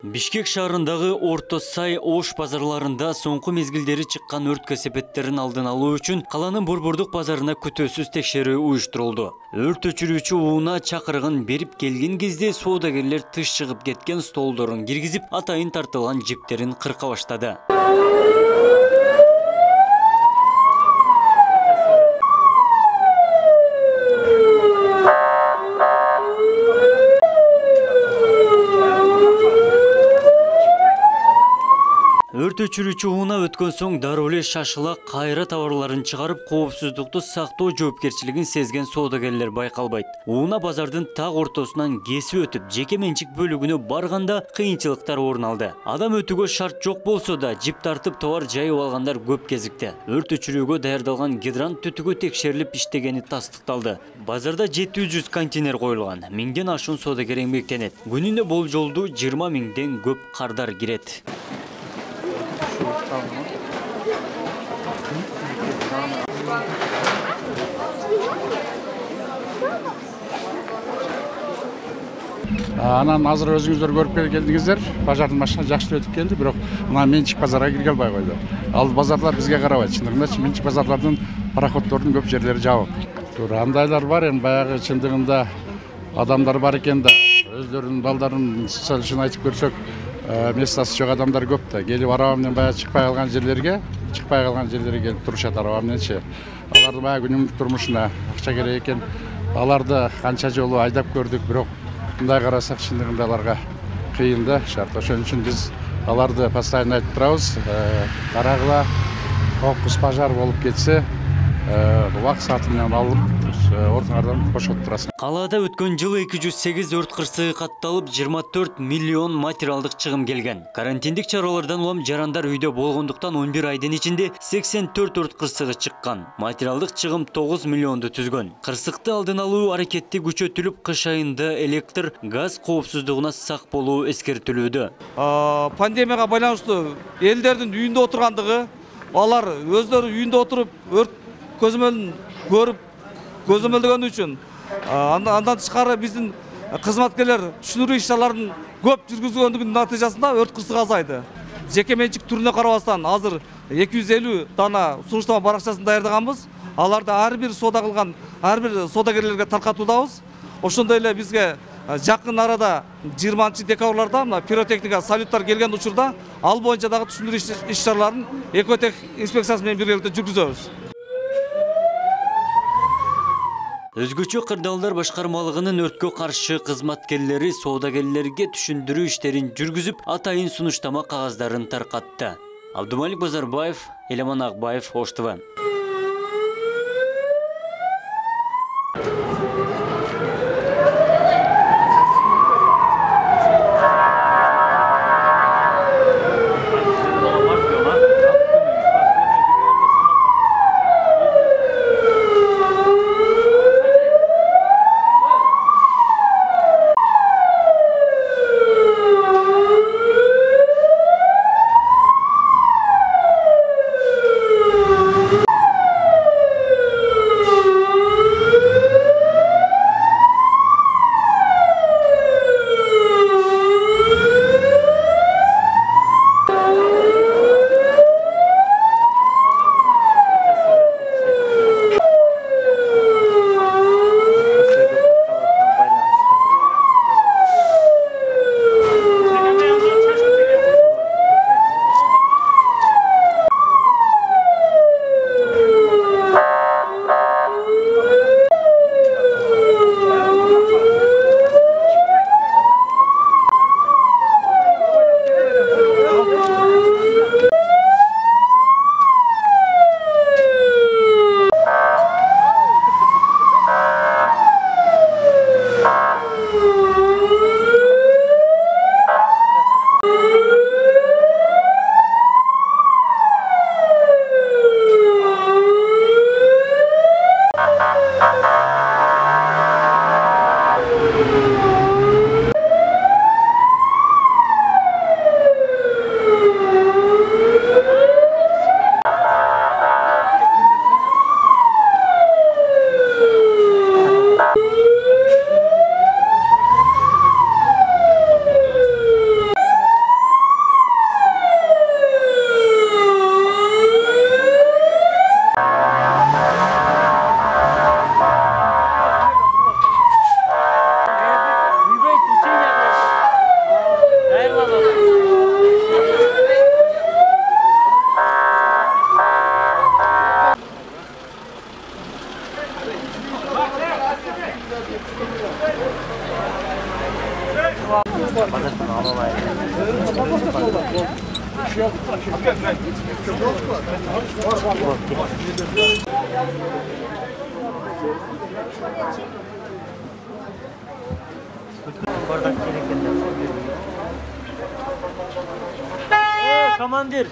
Бишкек шаарындагы Орто Сай Ош базарларында соңку мезгилдери чыккан өрт кесепеттерин алдын алуу үчүн каланын Борбордук базарына күтөөсүз текшерүү уюштурулду. Өрт өчүрүүчү ууна чакырыгын берип келген кезде соодагерлер тыш чыгып кеткен столдорун киргизип, атайын тартылган жиптерин кырка баштады. Өрт өчүрүүчү ууна өткөн соң дароо эле шашыла кайра товарларын чыгарып, коопсуздукту сактоо жоопкерчилигин сезген соодагерлер байкалбайт. Ууна базардын так ортосунан кесип өтүп, жеке менчик бөлүгүнө барганда кыйынчылыктар орун алды. Адам өтүүгө шарт жок болсо да, жип тартып товар жайып алгандар көп кезикти. Өрт өчүрүүгө даярдалган гидрант түтүгү текшерилип иштегени тастыкталды. Базарда 700 контейнер коюлган, 1000ден ашуун соодагер эмгектенет. Күнүнө болжолдуу 20 000ден көп кардар кирет. Анан азыр өзүңүздөр көрүп келдиңиздер, базардын машина жакшы өтүп келди, бирок мына менчик базарга кире албай койду. Ал базарлар бизге карабайт. Чындыгында менчик базарлардын пароходдордун көп жерлери жабык. Туура андайлар бар, эми баягы чындыгында адамдар бар экен да, өздөрүнүн балдарын чын айтып көрсөк, местасы жок адамдар көп да. Келип араба менен баягы чыкпай калган жерлерге келип турушат араба мененчи. Алардын баягы күнүмдүк турмушуна акча керек экен. Аларды канча жолу айдап көрдүк, бирок мындай карасак чындыгында аларга кыйын да шарт. Ошон үчүн биз аларды постоянно айтып турабыз. Карагыла кокус пожар болуп кетсе, убак сааты менен алып ордуңардан бошотуп турасың. Калаада өткөн жылы 208 өрт кырсыгы катталып, 24 миллион материалдык чыгым келген. Карантиндик чаралардан улам жарандар үйдө болгондуктан 11 айдын ичинде 84 өрт кырсыгы чыккан. Материалдык чыгым 9 миллионду түзгөн. Кырсыкты алдын алуу аракети күчөтүлүп, кыш айында электр, газ коопсуздугуна сак болуу эскертилүүдө. Пандемияга байланыштуу элдердин үйүндө отургандыгы, алар өздөрү үйүндө отуруп өрт көзөмөлүн көрүп көзөмөлдөгөн үчүн андан тышкары биздин кызматкерлер түшүндүрүү иш-чараларын көп жүргүзгөндүгүнүн натыйжасында өрт кырсыгы азайды. Жеке менчик түрүнө карабастан азыр 250 дана сунуштама баракчасын даярдаганбыз. Аларды ар бир соода кылган ар бир соодагерлерге таркатуудабыз. Ошондой эле бизге жакын арада 20-декабрларда мына пиротехника салюттар келген учурда ал боюнча дагы түшүндүрүү иш-чараларын экотех инспекциясы менен биргеликте жүргүзөбүз. Өзгөчө кырдаалдар башкармалыгынын өрткө каршы кызматкерлери соодагерлерге түшүндүрүү иштерин жүргүзүп, атайын сунуштама кагаздарын таркатты. Абдумалик Базарбаев, Элеман Акбаев, Ош ТВ. Komandir.